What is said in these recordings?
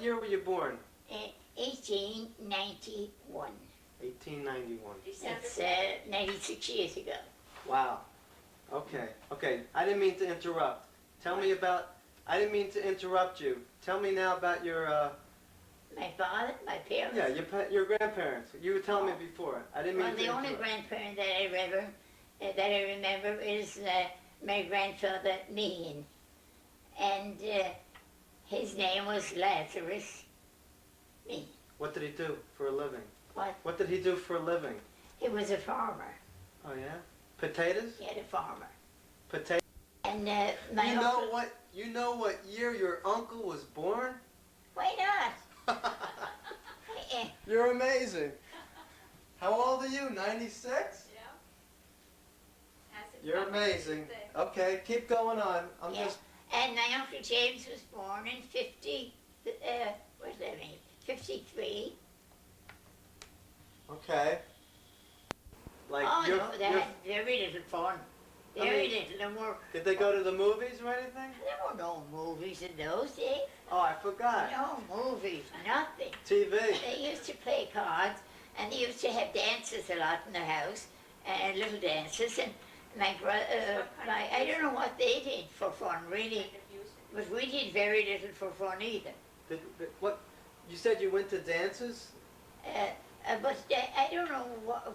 year were you born? 1891. 1891. That's 96 years ago. Wow. Okay. Okay. I didn't mean to interrupt. Tell me about. I didn't mean to interrupt you. Tell me now about your. My father, my parents. Yeah, your grandparents. You were telling me before. I didn't mean Well, to the interrupt. only grandparent that I remember is my grandfather Meehan, and his name was Lazarus Meehan. What did he do for a living? What? What did he do for a living? He was a farmer. Oh yeah. Potatoes. He had a farmer. Potatoes. And my You know uncle, what? You know what year your uncle was born? why not? You're amazing. How old are you? 96? Yeah. You're amazing. Okay, keep going on. I'm Yeah. just. And my Uncle James was born in 53. Okay. Like Oh you're, no, they had very little fun. Very little. There were, Did they go to the movies or anything? there were no movies in those days. Oh, I forgot. No movies, nothing. TV. They used to play cards, and they used to have dances a lot in the house, little dances. And I don't know what they did for fun, really, but we did very little for fun either. What? You said you went to dances? But I don't know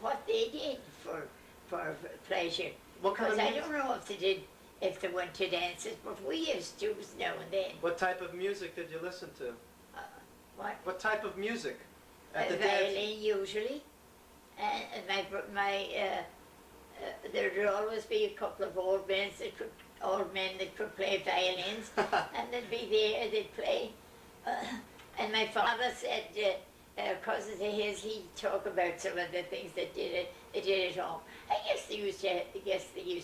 what they did for pleasure. What kind Because of I don't know if they went to dances, but we used to now and then. What type of music did you listen to? What? What type of music at the Violin dance? usually, and there'd always be a couple of old men that could play violins, and they'd play. And my father said, cousins of his, he'd talk about some of the things they did at home. I guess they used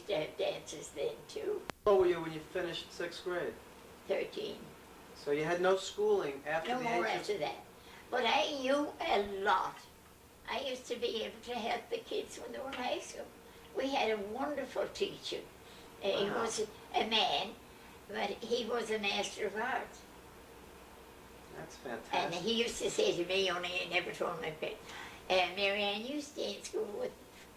to have dances then too. How old were you when you finished 6th grade? 13. So you had no schooling after No the more age of... after that. But I knew a lot. I used to be able to help the kids when they were in high school. We had a wonderful teacher. He Wow. was a man, but he was a master of arts. That's And fantastic. he used to say to me, only he never told my parents, Mary Ann, you stay in school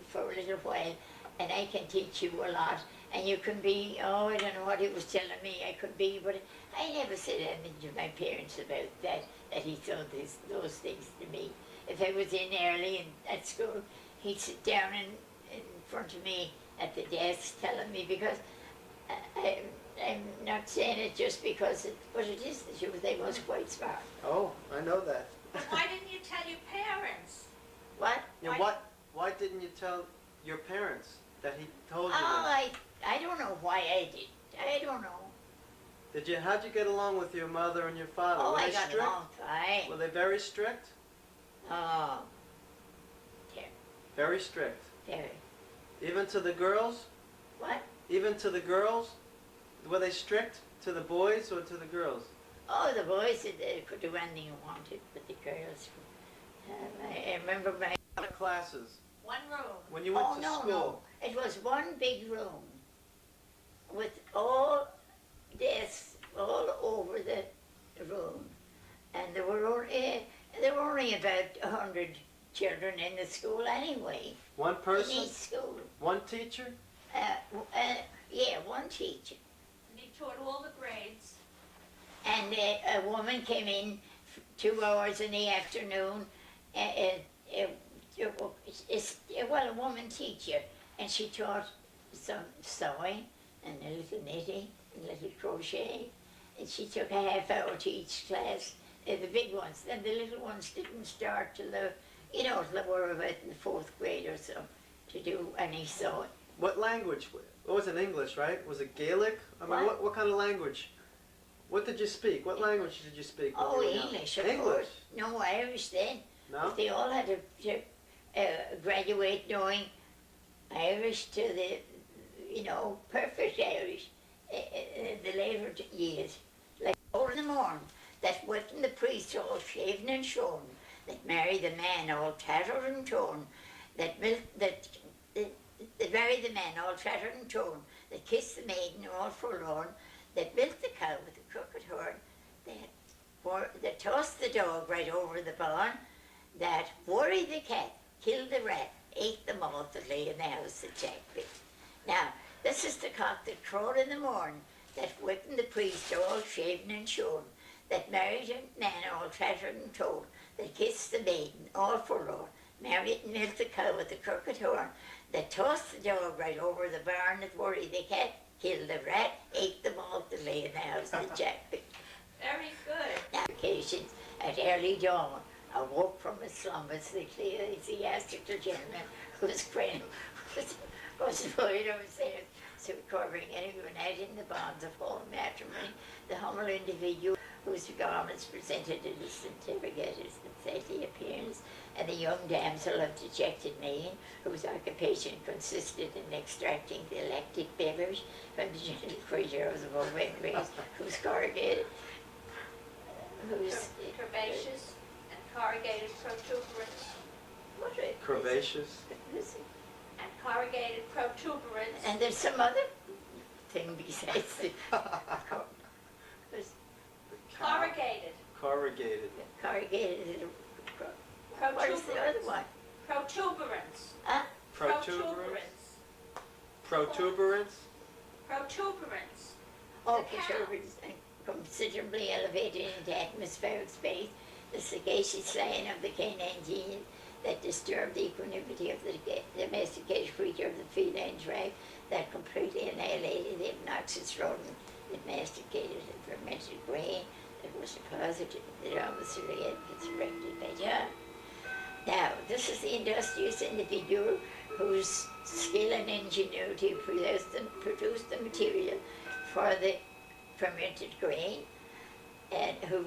for a little while, and I can teach you a lot. And you can be, I don't know what he was telling me I could be, but I never said anything to my parents about that he told those things to me. If I was in early at school, he'd sit down in front of me at the desk telling me, because I'm not saying it just because but it is the truth. They was quite smart. Oh, I know that. But why didn't you tell your parents? What? Yeah, why didn't you tell your parents that he told you Oh, that? I don't know why I did. I don't know. How'd you get along with your mother and your father? Oh, Were I they got strict? along fine. Were they very strict? Oh, Very strict. very. Even to the girls? What? Even to the girls? Were they strict to the boys or to the girls? Oh, the boys they could do anything you wanted, but the girls. I remember my. Classes. One room. When you went Oh to no, school. no! It was one big room with all desks all over the room, and there were only about 100 children in the school anyway. One In person? each school. One teacher? Yeah, one teacher. And he taught all the grades. And a woman came in 2 hours in the afternoon, a woman teacher, and she taught some sewing and a little knitting and a little crochet, and she took a half hour to each class, the big ones. Then the little ones didn't start till they were about in the 4th grade or so, to do any sewing. What language? It wasn't English, right? Was it Gaelic? I mean, What? what kind of language? What did you speak? What language did you speak? when Oh, you were young? English, of English? course. No Irish then. No? They all had to graduate knowing Irish to the, perfect Irish in the later years. Like all in the morning, that went in the priest all shaven and shorn, that married the man all tattered and torn, that married the man all tattered and torn, that kissed the maiden all forlorn, that milked the cow with a crooked horn, that that tossed the dog right over the barn, that worried the cat, killed the rat, ate the moth that lay in the house that Jack built. Now, this is the cock that crowed in the morning, that wakened the priest all shaven and shorn, that married a man all tattered and told, that kissed the maiden all forlorn, married and milked the cow with the crooked horn, that tossed the dog right over the barn, that worried the cat, killed the rat, ate the moth that lay in the house that Jack built. Very good. Occasions at early dawn, awoke from his slumbers the ecclesiastical gentleman whose friend was void of sin, so covering anyone out in the bonds of holy matrimony, the humble individual whose garments presented a distant interrogator's stately appearance, and the young damsel of dejected mien, whose occupation consisted in extracting the lactic beverage from the gentle creature of the bovine race, whose corrugated, whose Curvaceous and corrugated protuberance. what is Curvaceous. this? And corrugated protuberance. And there's some other thing besides the there's Corrugated. Corrugated. corrugated. What is the other one? Protuberance. Huh? Protuberance. Protuberance. Protuberance. Oh, The cow. protuberance and considerably elevated into atmospheric space, the sagacious slaying of the canine gene that disturbed the equanimity of the domesticated creature of the feline tribe, that completely annihilated the obnoxious rodent that masticated and fermented grain that was deposited in the domiciliary evidence erected by John. Now, this is the industrious individual whose skill and ingenuity produced the material for the fermented grain, and who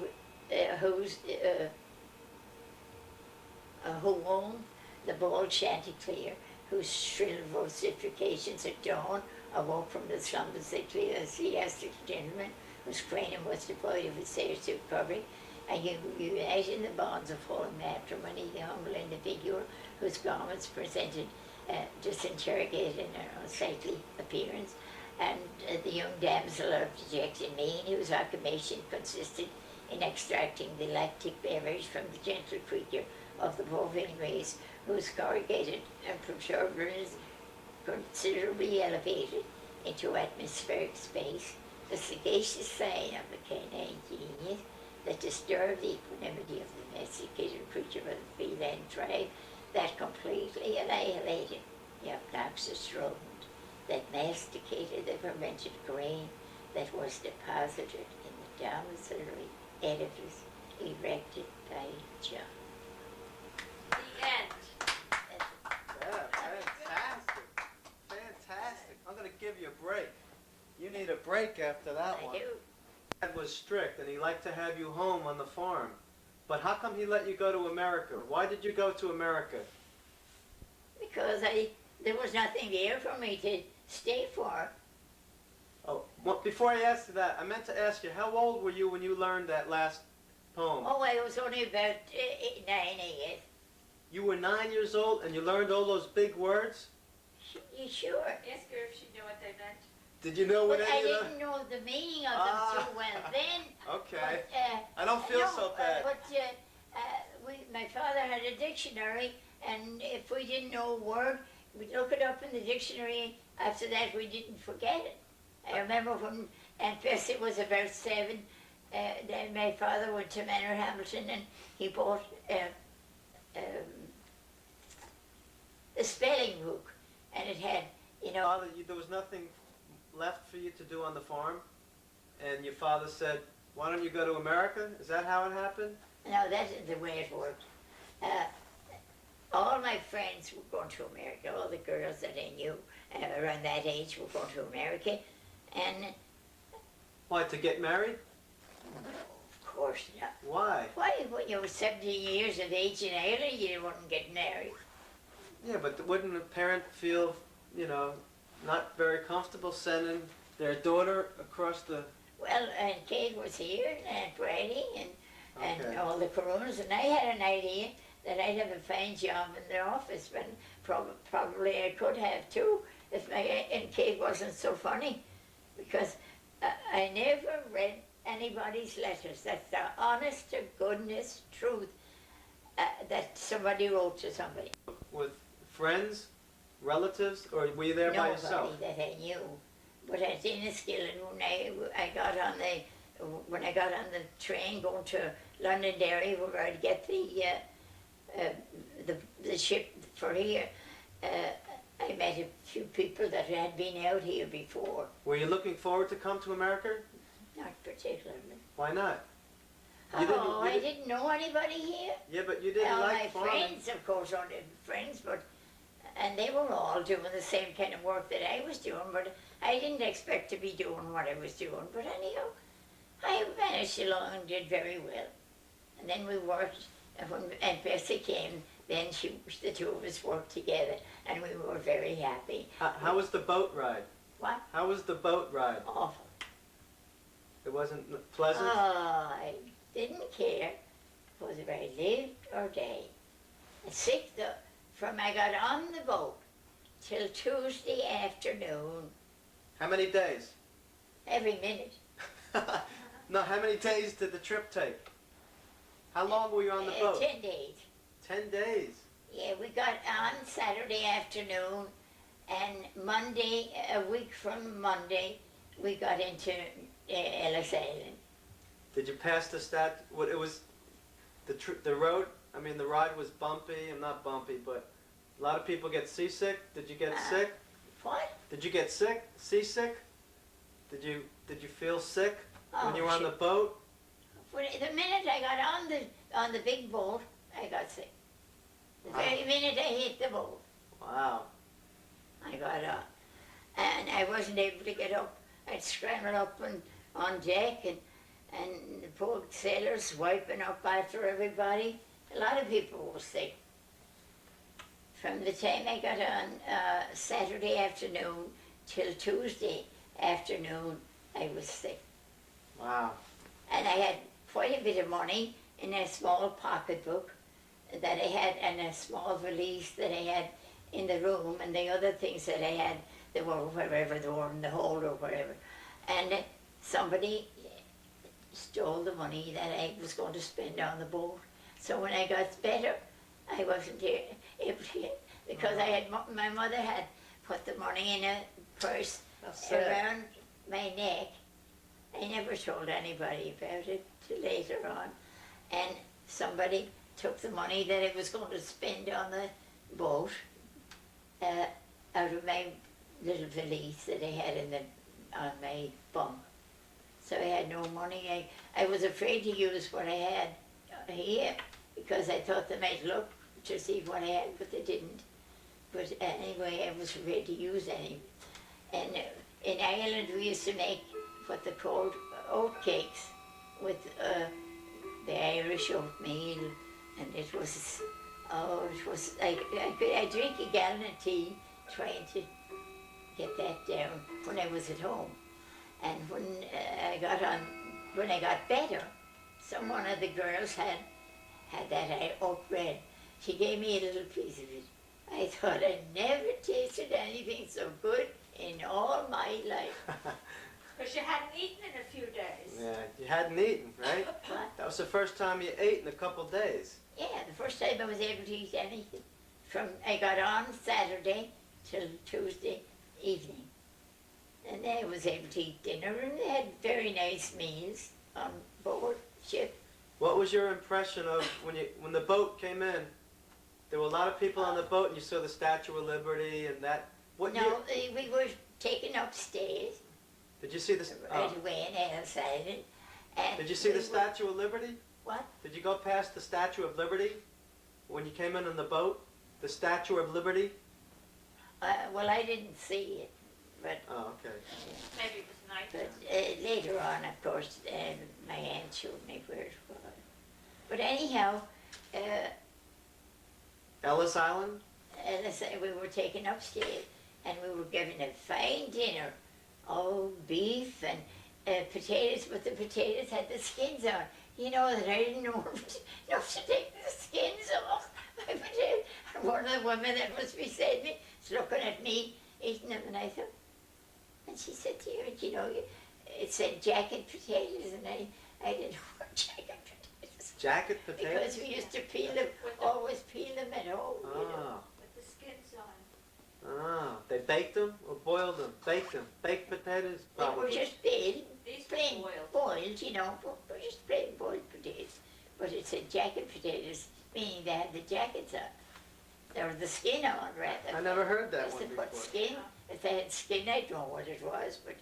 owned the bold chanticleer, whose shrill vociferations at dawn awoke from the slumbers the ecclesiastical gentleman, whose cranium was devoid of its hair suit covering, and you unite in the bonds of holy matrimony the humble individual whose garments presented disinterrogated and unsightly appearance, and the young damsel of dejected mien, whose occupation consisted in extracting the lactic beverage from the gentle creature of the bovine race, whose corrugated and protuberance considerably elevated into atmospheric space, the sagacious sign of the canine genius that disturbed the equanimity of the domesticated creature of the feline tribe, that completely annihilated the obnoxious rodent that masticated the fermented grain that was deposited in the domiciliary edifice erected by John. The end. Yeah, fantastic. Fantastic. I'm going to give you a break. You need a break after that I one. do. Dad was strict and he liked to have you home on the farm. But how come he let you go to America? Why did you go to America? Because there was nothing there for me to stay for. Oh, well, before I asked you that, I meant to ask you, how old were you when you learned that last poem? Oh, I was only about 9, 8. You were 9 years old and you learned all those big words? You sure? Ask her if she knew what they meant. Did you know what But I any of didn't know the meaning of them Ah. too well then. Okay. But, I don't feel no, so bad. My father had a dictionary, and if we didn't know a word, we'd look it up in the dictionary. After that, we didn't forget it. I remember when Aunt Bessie was about 7, then my father went to Manor Hamilton and he bought a spelling book, and it had, Father, there was nothing left for you to do on the farm? And your father said, why don't you go to America? Is that how it happened? no, that isn't the way it worked. All my friends were going to America, all the girls that I knew around that age were going to America, and Why, to get married? of course not. Why? Why, when you were 17 years of age in Ireland, you wouldn't get married. Yeah, but wouldn't a parent feel, not very comfortable sending their daughter across the... Well, and Kate was here, and Aunt Bridie, and Okay. all the Coronas, and I had an idea that I'd have a fine job in their office, but probably I could have too, if and Kate wasn't so funny, because I never read anybody's letters. That's the honest to goodness truth that somebody wrote to somebody. With friends, relatives, or were you there by yourself? Nobody that I knew. But at Enniskillen, when I got on the train going to Londonderry, where I'd get the ship for here, I met a few people that had been out here before. Were you looking forward to come to America? Not particularly. Why not? I didn't know anybody here. Yeah, but you didn't like my farming. friends, of course, are friends, and they were all doing the same kind of work that I was doing, but I didn't expect to be doing what I was doing. But anyhow, I managed along and did very well. And then we worked, and when Aunt Bessie came, then the two of us worked together, and we were very happy. How was the boat ride? What? How was the boat ride? Awful. It wasn't pleasant? I didn't care whether I lived or died. Sick from I got on the boat till Tuesday afternoon, How many days? every minute. No, how many days did the trip take? How long were you on the boat? 10 days. 10 days. Yeah, we got on Saturday afternoon, and Monday, a week from Monday, we got into Ellis Island. Did you pass the what it was, the road, I mean the ride was bumpy, and not bumpy, but a lot of people get seasick. Did you get sick? What? Did you get sick? Seasick? Did you feel sick when Oh, you were on the boat? The minute I got on the big boat, I got sick. The very minute I hit the boat, Wow. I got up. And I wasn't able to get up. I'd scramble up and on deck, and the poor sailors wiping up after everybody. A lot of people were sick. From the time I got on Saturday afternoon till Tuesday afternoon, I was sick. Wow. And I had quite a bit of money in a small pocketbook that I had, and a small valise that I had in the room, and the other things that I had, they were wherever they were, in the hold or wherever. And somebody stole the money that I was going to spend on the boat. So when I got better, I wasn't able to get, because I had, my mother had put the money in a purse around my neck. I never told anybody about it till later on. And somebody took the money that I was going to spend on the boat out of my little valise that I had on my bunk. So I had no money. I was afraid to use what I had here because I thought they might look to see what I had, but they didn't. But anyway, I was afraid to use any. And in Ireland, we used to make what they called oat cakes with the Irish oatmeal, and it was I drink a gallon of tea trying to get that down when I was at home. And when I got better, one of the girls had that oat bread. She gave me a little piece of it. I thought I never tasted anything so good in all my life. Because you hadn't eaten in a few days. Yeah, you hadn't eaten, right? What? That was the first time you ate in a couple days. Yeah, the first time I was able to eat anything. I got on Saturday till Tuesday evening. And then I was able to eat dinner, and they had very nice meals on board ship. What was your impression of when the boat came in? There were a lot of people on the boat, and you saw the Statue of Liberty and that. What year? We were taken upstairs Did you see the? right away in Ellis Island. And Did you see we the were- Statue of Liberty? What? Did you go past the Statue of Liberty when you came in on the boat? The Statue of Liberty? Well, I didn't see it, but Oh, okay. Maybe it was night. later on, of course, my aunt showed me where it was. But anyhow, Ellis Island? we were taken upstairs, and we were given a fine dinner. Oh, beef and potatoes, but the potatoes had the skins on. You know that I didn't know enough to take the skins off my potatoes. And one of the women that was beside me was looking at me eating them, and I thought, and she said to her, you know, it said jacket potatoes, and I didn't want jacket potatoes. Jacket potatoes? Because we used to peel them, always peel them at home, you know. Ah, With the skins on. ah. They baked them or boiled them? Baked them. Baked potatoes? They were Probably. just boiled, These were plain boiled. boiled, you know, just plain boiled potatoes. But it said jacket potatoes, meaning they had the jackets on, or the skin on, rather. I never heard that Used one to put before. skin, if they had skin, I don't know what it was, but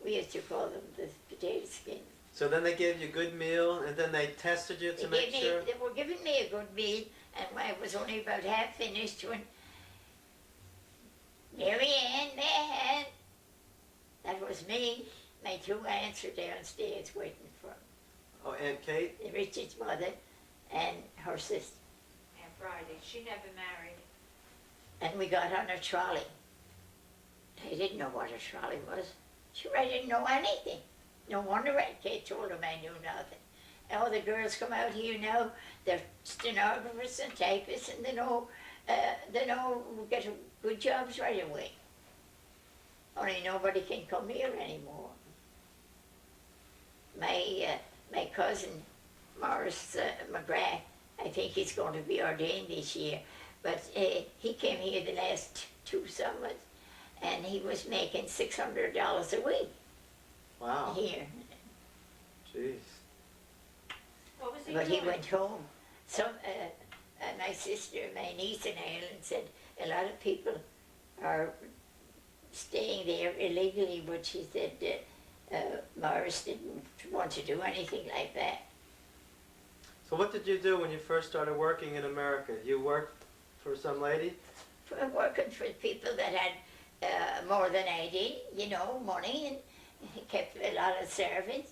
we used to call them the potato skin. So then they gave you a good meal, and then they tested you to make sure? They were giving me a good meal, and I was only about half finished when Mary Ann, that was me. My two aunts were downstairs waiting for me. Oh, Aunt Kate? Richard's mother and her sister. Aunt Bridie, she never married. And we got on a trolley. I didn't know what a trolley was. Sure, I didn't know anything. No wonder Aunt Kate told him I knew nothing. All the girls come out here now, they're stenographers and typists, and they know get good jobs right away. Only nobody can come here anymore. My cousin, Morris McGrath, I think he's going to be ordained this year, but he came here the last two summers, and he was making $600 a week Wow. here. Jeez. What was he But doing? he went home. My sister, my niece in Ireland said a lot of people are staying there illegally, but she said Morris didn't want to do anything like that. So what did you do when you first started working in America? You worked for some lady? For working for people that had more than I did, you know, money, and he kept a lot of servants.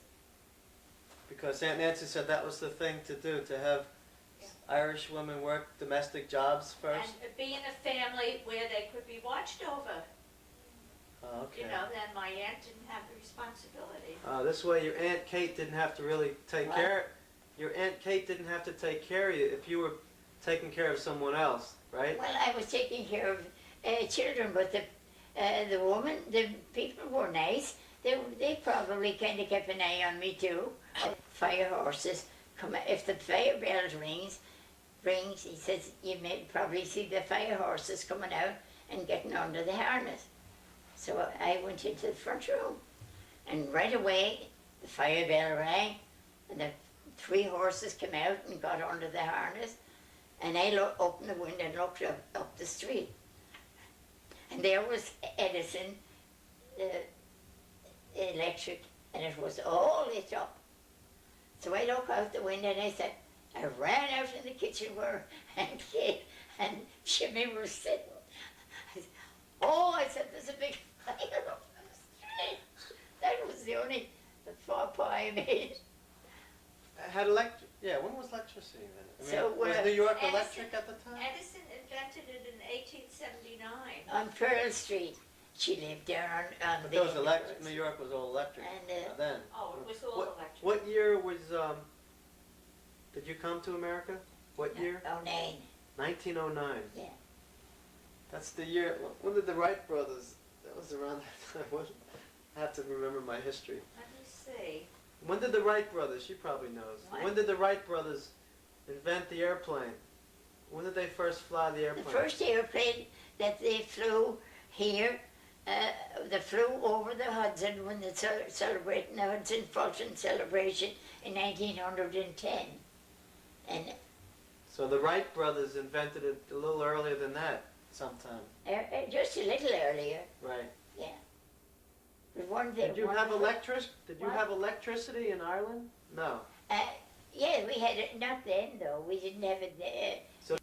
Because Aunt Nancy said that was the thing to do, to have Irish women work domestic jobs first? And be in a family where they could be watched over. Oh, okay. You know, then my aunt didn't have the responsibility. This way your Aunt Kate didn't have to really take What? care. Your Aunt Kate didn't have to take care of you if you were taking care of someone else, right? Well, I was taking care of children, but the woman, the people were nice. They probably kind of kept an eye on me too. Fire horses come. If the fire bell rings, he says you may probably see the fire horses coming out and getting under the harness. So I went into the front room, and right away the fire bell rang, and the 3 horses came out and got under the harness, and I opened the window and looked up the street, and there was Edison, the electric, and it was all lit up. So I looked out the window and I said, I ran out in the kitchen where Aunt Kate and Jimmy were sitting. I said, there's a big fire up on the street. That was the only faux pas I made. Had electric? Yeah. When was electricity then? So, was New York Edison- electric at the time? Edison invented it in 1879. On Pearl Street. She lived there on But the there was electric. New York was all electric And then. Oh, it was all What- electric. What year was? Did you come to America? What year? 09. 1909. Yeah. That's the year. When did the Wright brothers? That was around that time. I have to remember my history. Let me see. When did the Wright brothers? She probably knows. What? When did the Wright brothers invent the airplane? When did they first fly the The airplane? first airplane that they flew here, they flew over the Hudson when they're celebrating the Hudson-Fulton celebration in 1910. And So the Wright brothers invented it a little earlier than that, sometime. just a little earlier, Right. but one day. Did you have Did you What? have electricity in Ireland? No. Yeah, we had it, not then though, we didn't have it there. So